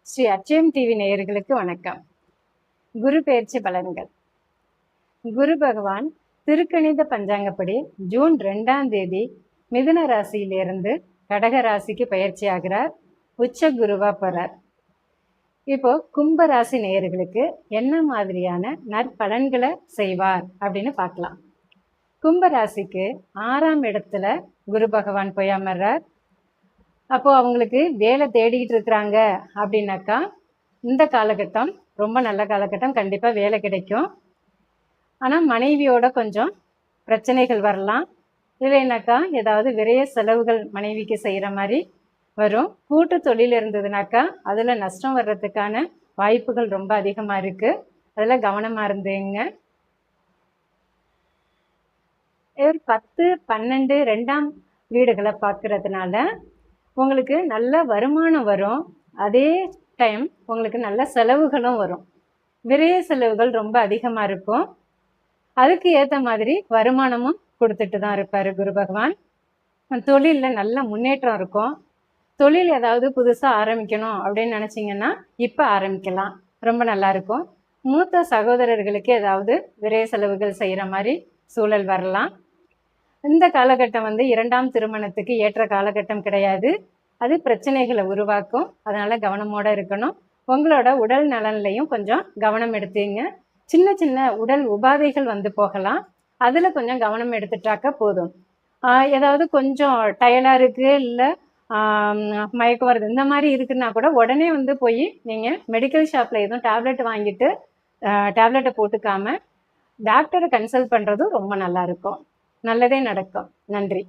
Sri அச்சயம் TV நேயர்களுக்கு வணக்கம். குரு பெயர்ச்சி பலன்கள். குரு பகவான் திருக்கணித பஞ்சாங்கப்படி ஜூன் 2ஆம் தேதி மிதுன ராசியிலிருந்து கடக ராசிக்கு பயிற்சி ஆகிறார். உச்ச குருவா போறார். இப்போ கும்ப ராசி நேயர்களுக்கு என்ன மாதிரியான நற்பலன்களை செய்வார் அப்படின்னு பார்க்கலாம். கும்ப ராசிக்கு 6ஆம் இடத்துல குரு பகவான் போய் அமர்றார். அப்போ அவங்களுக்கு வேலை தேடிக்கிட்டு இருக்கிறாங்க அப்படின்னாக்கா இந்த காலகட்டம் ரொம்ப நல்ல காலகட்டம், கண்டிப்பாக வேலை கிடைக்கும். ஆனால் மனைவியோட கொஞ்சம் பிரச்சனைகள் வரலாம். இல்லைனாக்கா ஏதாவது விரைய செலவுகள் மனைவிக்கு செய்கிற மாதிரி வரும். கூட்டு தொழில் இருந்ததுனாக்கா அதில் நஷ்டம் வர்றதுக்கான வாய்ப்புகள் ரொம்ப அதிகமாக இருக்குது. அதில் கவனமாக இருந்துங்க. 10, 12, 2ஆம் வீடுகளை பார்க்கறதுனால உங்களுக்கு நல்ல வருமானம் வரும். அதே டைம் உங்களுக்கு நல்ல செலவுகளும் வரும். விரைய செலவுகள் ரொம்ப அதிகமாக இருக்கும். அதுக்கு ஏற்ற மாதிரி வருமானமும் கொடுத்துட்டு தான் இருப்பார் குரு பகவான். தொழிலில் நல்ல முன்னேற்றம் இருக்கும். தொழில் ஏதாவது புதுசாக ஆரம்பிக்கணும் அப்படின்னு நினச்சிங்கன்னா இப்போ ஆரம்பிக்கலாம், ரொம்ப நல்லாயிருக்கும். மூத்த சகோதரர்களுக்கு ஏதாவது விரைய செலவுகள் செய்கிற மாதிரி சூழல் வரலாம். இந்த காலகட்டம் 2ஆம் திருமணத்துக்கு ஏற்ற காலகட்டம் கிடையாது. அது பிரச்சனைகளை உருவாக்கும். அதனால கவனமோடு இருக்கணும். உங்களோட உடல் நலன்லையும் கொஞ்சம் கவனம் எடுத்துங்க. சின்ன சின்ன உடல் உபாதைகள் போகலாம். அதில் கொஞ்சம் கவனம் எடுத்துட்டாக்க போதும். ஏதாவது கொஞ்சம் டயர்டாக இருக்குது, இல்லை மயக்கம் வருது, இந்த மாதிரி இருக்குன்னா கூட உடனே போய் நீங்கள் மெடிக்கல் ஷாப்பில் எதுவும் டேப்லெட் வாங்கிட்டு டேப்லெட்டை போட்டுக்காமல் டாக்டரை கன்சல்ட் பண்ணுறதும் ரொம்ப நல்லாயிருக்கும். நல்லதே நடக்கும். நன்றி.